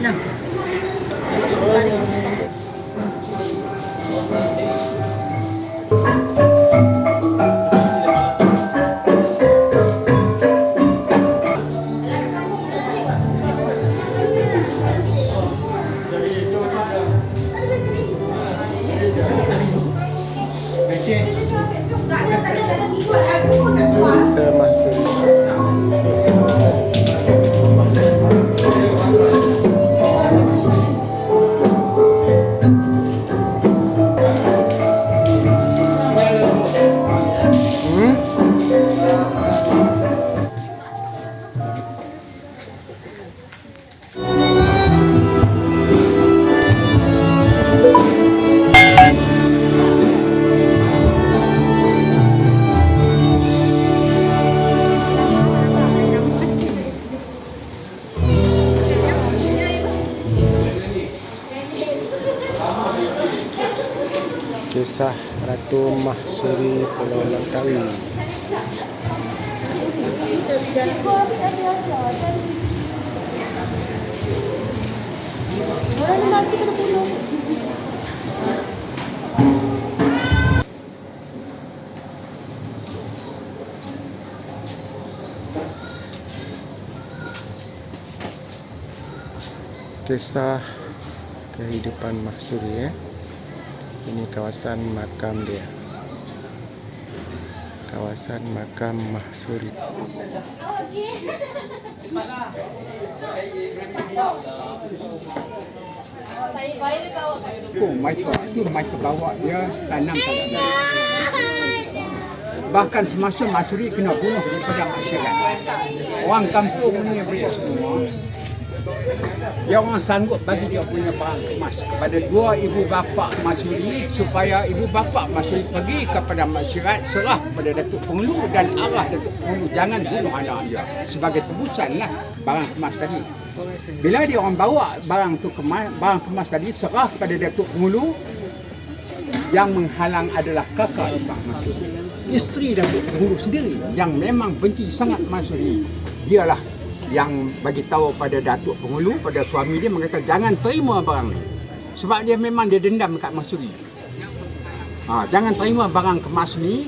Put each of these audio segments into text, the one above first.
Nah. Kita masuk. Kisah Ratu Mahsuri Pulau Langkawi. Kisah kehidupan Mahsuri ya. Ini kawasan makam dia. Kawasan makam Mahsuri. Mereka bawa dia tanam. Bahkan semasa Mahsuri kena bunuh daripada masyarakat. Orang kampung ni boleh semua. Dia orang sanggup bagi dia punya barang kemas kepada dua ibu bapa Mahsuri supaya ibu bapa Mahsuri pergi kepada masyarakat serah pada Datuk Pengulu dan arah Datuk Pengulu jangan bunuh anak dia sebagai tebusan lah barang kemas tadi. Bila dia orang bawa barang kemas tadi serah pada Datuk Pengulu, yang menghalang adalah kakak ipar Mahsuri, isteri Datuk Pengulu sendiri yang memang benci sangat Mahsuri. Dialah yang bagi tahu pada Datuk Pengulu, pada suami dia, mengatakan jangan terima barang ni. Sebab dia memang dia dendam dekat Mahsuri. Jangan terima barang kemas ni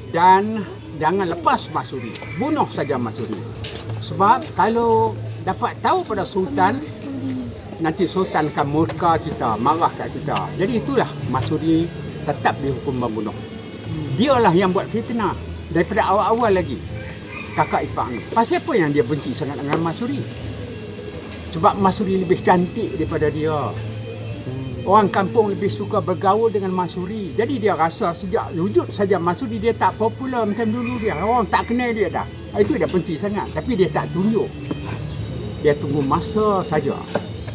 dan jangan lepas Mahsuri. Bunuh saja Mahsuri. Sebab kalau dapat tahu pada Sultan, nanti Sultan akan murka kita, marah kat kita. Jadi itulah Mahsuri tetap dihukum membunuh. Dialah yang buat fitnah daripada awal-awal lagi. Kakak ipar ni. Pasal apa yang dia benci sangat dengan Mahsuri? Sebab Mahsuri lebih cantik daripada dia. Orang kampung lebih suka bergaul dengan Mahsuri. Jadi dia rasa sejak wujud saja Mahsuri dia tak popular macam dulu dia. Orang tak kenal dia dah. Itu dia benci sangat. Tapi dia tak tunjuk. Dia tunggu masa saja.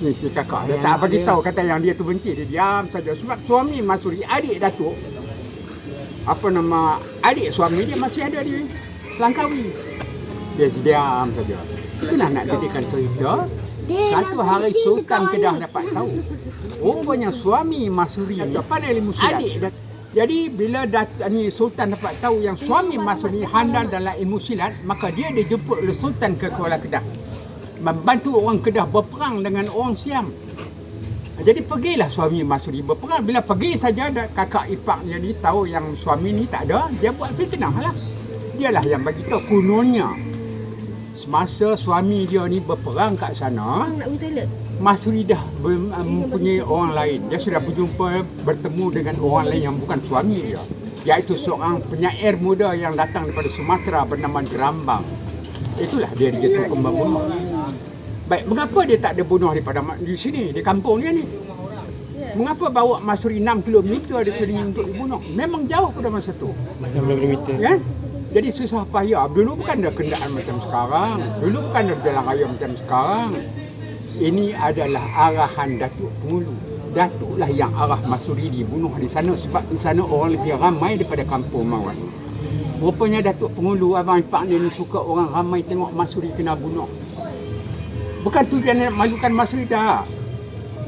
Ni si kakak. Dia tak bagi tahu kata yang dia tu benci. Dia diam saja. Sebab suami Mahsuri, adik Datuk, adik suami dia masih ada di Langkawi. Dia diam saja. Itulah nak jadikan cerita. Satu hari Sultan Kedah dapat tahu. Rupanya suami Mahsuri pandai ilmu silat. Jadi bila Sultan dapat tahu yang suami Mahsuri handal dalam ilmu silat, maka dia dijemput oleh Sultan ke Kuala Kedah. Membantu orang Kedah berperang dengan orang Siam. Jadi pergilah suami Mahsuri berperang. Bila pergi saja kakak iparnya ni tahu yang suami ni tak ada, dia buat fitnah lah. Dialah yang bagi tahu kononnya semasa suami dia ni berperang kat sana, Mahsuri dah mempunyai orang lain. Dia sudah bertemu dengan orang lain yang bukan suami dia, iaitu seorang penyair muda yang datang daripada Sumatera bernama Gerambang. Itulah dia dijatuhkan membunuh. Baik, mengapa dia tak ada bunuh daripada di sini, di kampung dia ni? Mengapa bawa Mahsuri 6 km dari sini untuk dibunuh? Memang jauh pada masa tu. 6 km. Ya? Jadi susah payah. Dulu bukan ada kenderaan macam sekarang. Dulu bukan ada jalan raya macam sekarang. Ini adalah arahan Datuk Pengulu. Datuklah yang arah Mahsuri dibunuh di sana sebab di sana orang lebih ramai daripada kampung Mawat. Rupanya Datuk Pengulu, abang ipar dia ni suka orang ramai tengok Mahsuri kena bunuh. Bukan tujuan nak malukan Mahsuri dah.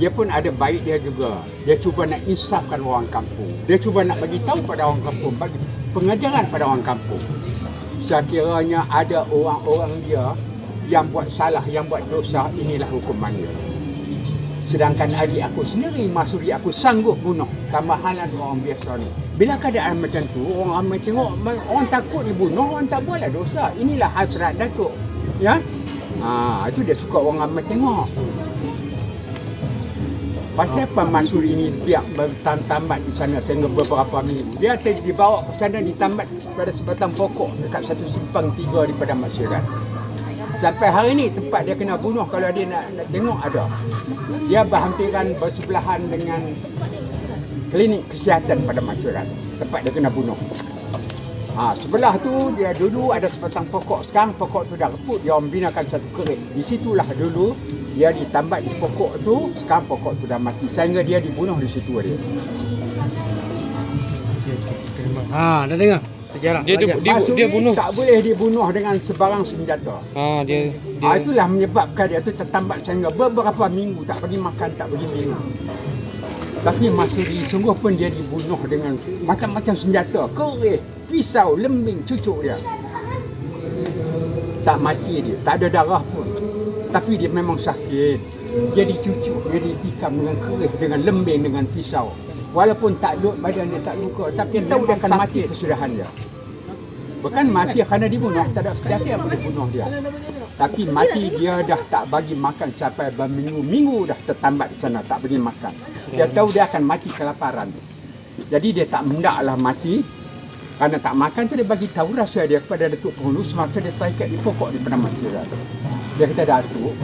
Dia pun ada baik dia juga. Dia cuba nak insafkan orang kampung. Dia cuba nak bagi tahu pada orang kampung, bagi pengajaran pada orang kampung. Sekiranya ada orang-orang dia yang buat salah, yang buat dosa, inilah hukuman dia. Sedangkan adik aku sendiri, Masuri, aku sanggup bunuh. Tambahan orang biasa ni. Bila keadaan macam tu, orang ramai tengok, orang takut dibunuh, orang tak buatlah dosa. Inilah hasrat Datuk. Ya? Itu dia suka orang ramai tengok. Pasal apa Masuri ini biar bertambat di sana sehingga beberapa minggu. Dia dibawa ke sana ditambat pada sebatang pokok dekat satu simpang 3 di Padang Masyarakat. Sampai hari ini tempat dia kena bunuh kalau dia nak tengok ada. Dia berhampiran bersebelahan dengan klinik kesihatan pada masyarakat. Tempat dia kena bunuh. Sebelah tu dia dulu ada sebatang pokok. Sekarang pokok tu dah reput, dia orang binakan satu kerik. Di situlah dulu dia ditambat di pokok tu, sekarang pokok tu dah mati. Sehingga dia dibunuh di situ dia. Dah dengar sejarah. Dia bunuh. Tak boleh dibunuh dengan sebarang senjata. Dia Itulah menyebabkan dia tu tertambat sehingga beberapa minggu tak bagi makan, tak bagi minum. Tapi Masuri sungguh pun dia dibunuh dengan macam-macam senjata. Kerih, pisau, lembing, cucuk dia. Tak mati dia, tak ada darah pun. Tapi dia memang sakit. Dia dicucuk, dia ditikam dengan kerih, dengan lembing, dengan pisau. Walaupun tak duduk badan dia tak luka, tapi dia tahu dia akan mati kesudahan dia. Bukan mati kerana dibunuh, tak ada senjata yang boleh bunuh dia. Tapi mati dia dah tak bagi makan sampai berminggu-minggu dah tertambat di sana, tak bagi makan. Dia tahu dia akan mati kelaparan. Jadi dia tak hendaklah mati. Kerana tak makan tu dia bagi tahu rahsia dia kepada Datuk Penghulu semasa dia terikat di pokok di Padang Masyarakat. Dia kata, Datuk,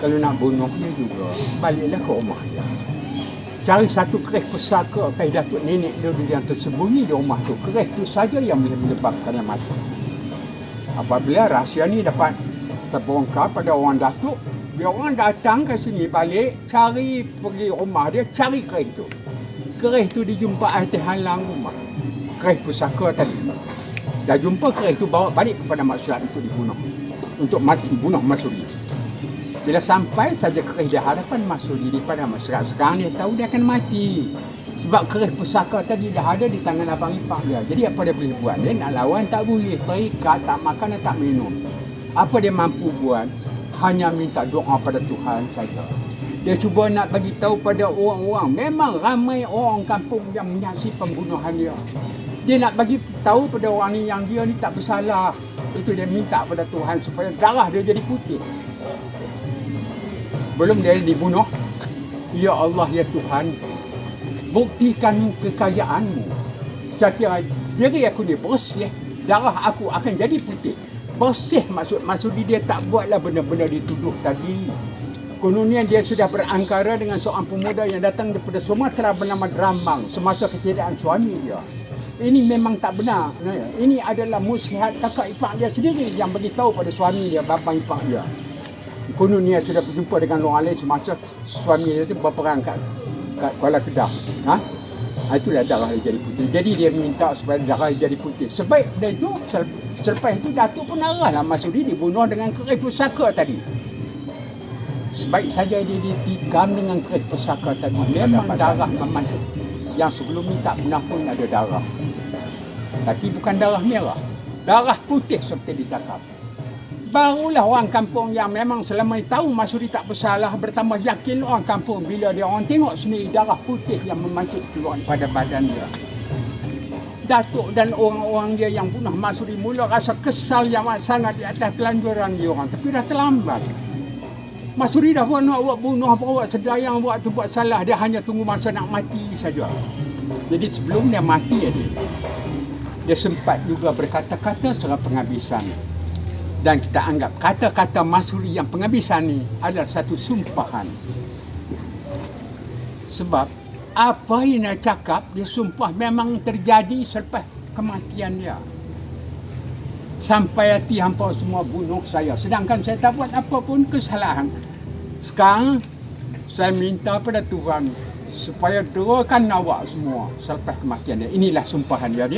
kalau nak bunuh dia juga, baliklah ke rumah dia. Cari satu kerih pusaka kai Datuk nenek dia yang tersembunyi di rumah tu. Kerih tu saja yang boleh menyebabkan dia mati. Apabila rahsia ni dapat terbongkar pada orang Datuk, dia orang datang ke sini balik, cari pergi rumah dia, cari kerih tu. Kerih tu dijumpa di halang rumah. Kerih pusaka tadi. Dah jumpa kerih tu, bawa balik kepada masyarakat itu dibunuh. Untuk mati, bunuh Masuri. Bila sampai saja kerih di hadapan Masuri daripada masyarakat, sekarang dia tahu dia akan mati. Sebab kerih pusaka tadi dah ada di tangan abang ipar dia. Jadi apa dia boleh buat? Dia nak lawan tak boleh. Terikat, tak makan dan tak minum. Apa dia mampu buat? Hanya minta doa pada Tuhan saja. Dia cuba nak bagi tahu pada orang-orang. Memang ramai orang kampung yang menyaksikan pembunuhan dia. Dia nak bagi tahu pada orang ni yang dia ni tak bersalah. Itu dia minta pada Tuhan supaya darah dia jadi putih. Belum dia dibunuh, ya Allah, ya Tuhan, buktikan kekayaanmu. Saya kira diri aku ni bersih, darah aku akan jadi putih. Bersih maksud dia tak buatlah benda-benda dituduh tadi. Kononnya dia sudah berangkara dengan seorang pemuda yang datang daripada Sumatera bernama Drambang semasa ketiadaan suami dia. Ini memang tak benar. Ini adalah muslihat kakak ipar dia sendiri yang beritahu pada suami dia, bapa ipar dia. Kononnya sudah berjumpa dengan orang lain semasa suami dia itu berperang kat Kuala Kedah. Itulah darah dia jadi putih. Jadi dia minta supaya darah dia jadi putih. Sebaik dia itu, selepas itu Datuk pun arahlah Masuri dibunuh dengan kerih pusaka tadi. Sebaik saja dia ditikam dengan kerih pusaka tadi. Memang darah memantul. Yang sebelum ni tak pernah pun ada darah. Tapi bukan darah merah. Darah putih seperti dicakap. Barulah orang kampung yang memang selama ini tahu Masuri tak bersalah bertambah yakin orang kampung bila dia orang tengok sendiri darah putih yang memancut keluar pada badan dia. Datuk dan orang-orang dia yang bunuh Masuri mula rasa kesal yang amat sangat di atas kelanjuran dia orang. Tapi dah terlambat. Masuri dah buat nak bunuh, buat sedayang, buat tu buat salah. Dia hanya tunggu masa nak mati saja. Jadi sebelum dia mati dia sempat juga berkata-kata secara penghabisan. Dan kita anggap kata-kata Masuri yang penghabisan ni adalah satu sumpahan. Sebab apa yang dia cakap, dia sumpah memang terjadi selepas kematian dia. Sampai hati hampa semua bunuh saya. Sedangkan saya tak buat apa pun kesalahan. Sekarang saya minta pada Tuhan supaya doakan awak semua selepas kematian dia. Inilah sumpahan dia.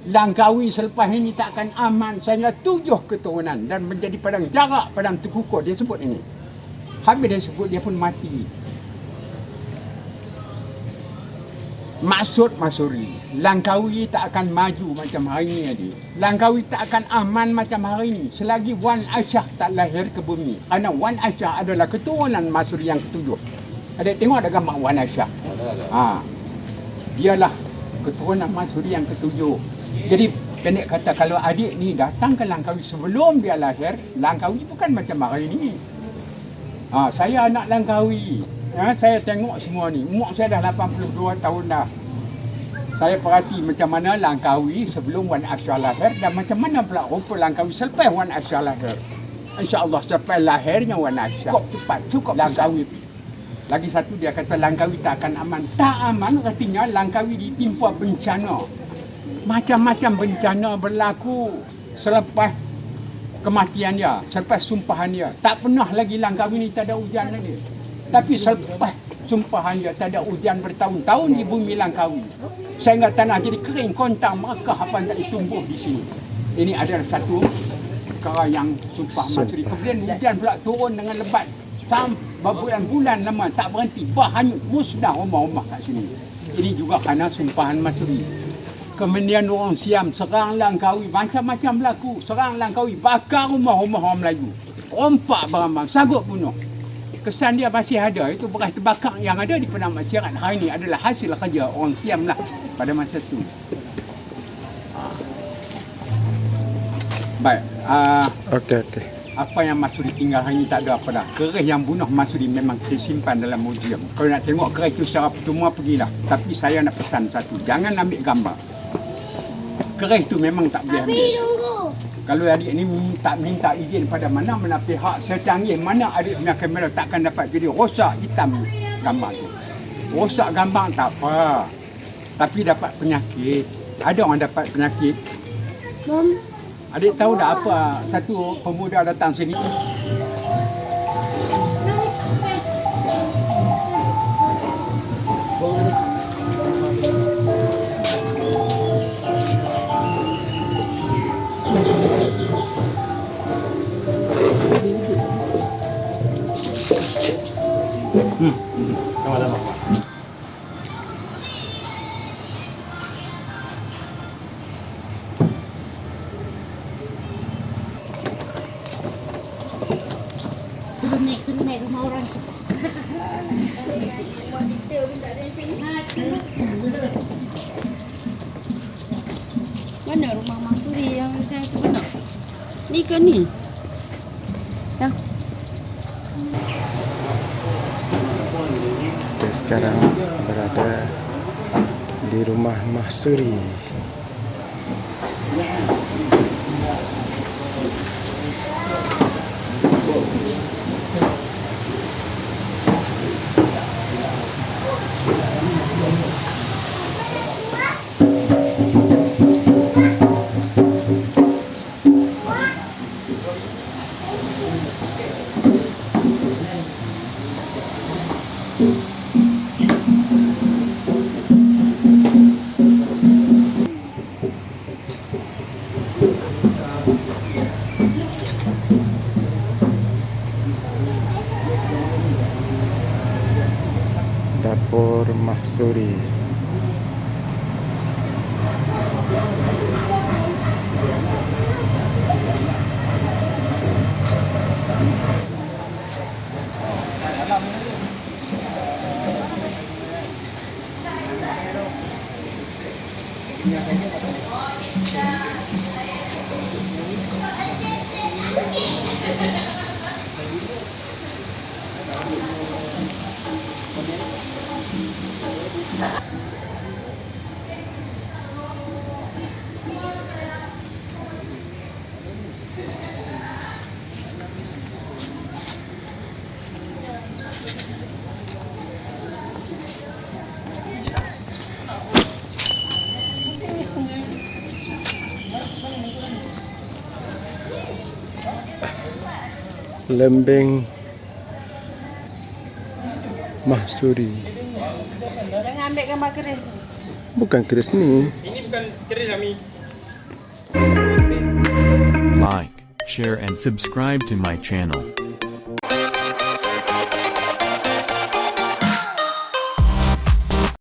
Langkawi selepas ini tak akan aman sehingga 7 keturunan dan menjadi padang jarak, padang terkukur. Dia sebut ini. Habis dia sebut dia pun mati. Maksud Masuri, Langkawi tak akan maju macam hari ini tadi. Langkawi tak akan aman macam hari ini selagi Wan Aisyah tak lahir ke bumi. Kerana Wan Aisyah adalah keturunan Masuri yang ketujuh. Adik tengok ada gambar Wan Aisyah. Dialah keturunan Mansuri yang ketujuh. Jadi pendek kata, kalau adik ni datang ke Langkawi sebelum dia lahir, Langkawi bukan macam hari ni. Saya anak Langkawi. Saya tengok semua ni. Umur saya dah 82 tahun dah. Saya perhati macam mana Langkawi sebelum Wan Aisyah lahir dan macam mana pula rupa Langkawi selepas Wan Aisyah lahir. InsyaAllah selepas lahirnya Wan Aisyah, cukup Langkawi. Lagi satu dia kata Langkawi tak akan aman. Tak aman artinya Langkawi ditimpa bencana. Macam-macam bencana berlaku selepas kematian dia, selepas sumpahan dia. Tak pernah lagi Langkawi ni tak ada hujan lagi. Tapi selepas sumpahan dia tak ada hujan bertahun-tahun di bumi Langkawi. Sehingga tanah jadi kering, kontang, merekah apa yang tak ditumbuh di sini. Ini adalah satu perkara yang sumpah Mansuri. Kemudian hujan pula turun dengan lebat. Berbulan-bulan lama tak berhenti, hanyut musnah rumah-rumah kat sini. Ini juga kerana sumpahan Mansuri. Kemudian orang Siam serang Langkawi, macam-macam berlaku. Serang Langkawi, bakar rumah-rumah orang Melayu, rompak barang-barang, sanggup bunuh. Kesan dia masih ada, itu bekas terbakar yang ada di Padang Masyarakat hari ini adalah hasil kerja orang Siam lah pada masa itu. Baik, Okey. apa yang Mansuri tinggal hari ini tak ada apa dah. Keris yang bunuh Mansuri memang disimpan dalam museum. Kalau nak tengok keris itu secara percuma, pergilah. Tapi saya nak pesan satu, jangan ambil gambar. Keris itu memang tak boleh ambil. Kalau adik ni minta izin pada mana pihak secanggih mana adik punya kamera, takkan dapat. Jadi rosak hitam gambar tu. Rosak gambar tak apa, tapi dapat penyakit. Ada orang dapat penyakit. Adik tahu tak apa satu pemuda datang sini. Sama-sama. Turun naik rumah orang. Mana rumah Mansuri yang saya sebenar? Ni ke ni? Ya. Kita sekarang berada di rumah Mansuri. Dapur Mansuri. Lembeng Mansuri. Jangan ambil gambar keris. Bukan keris ni. Ini bukan keris kami. Like, share and subscribe to my channel.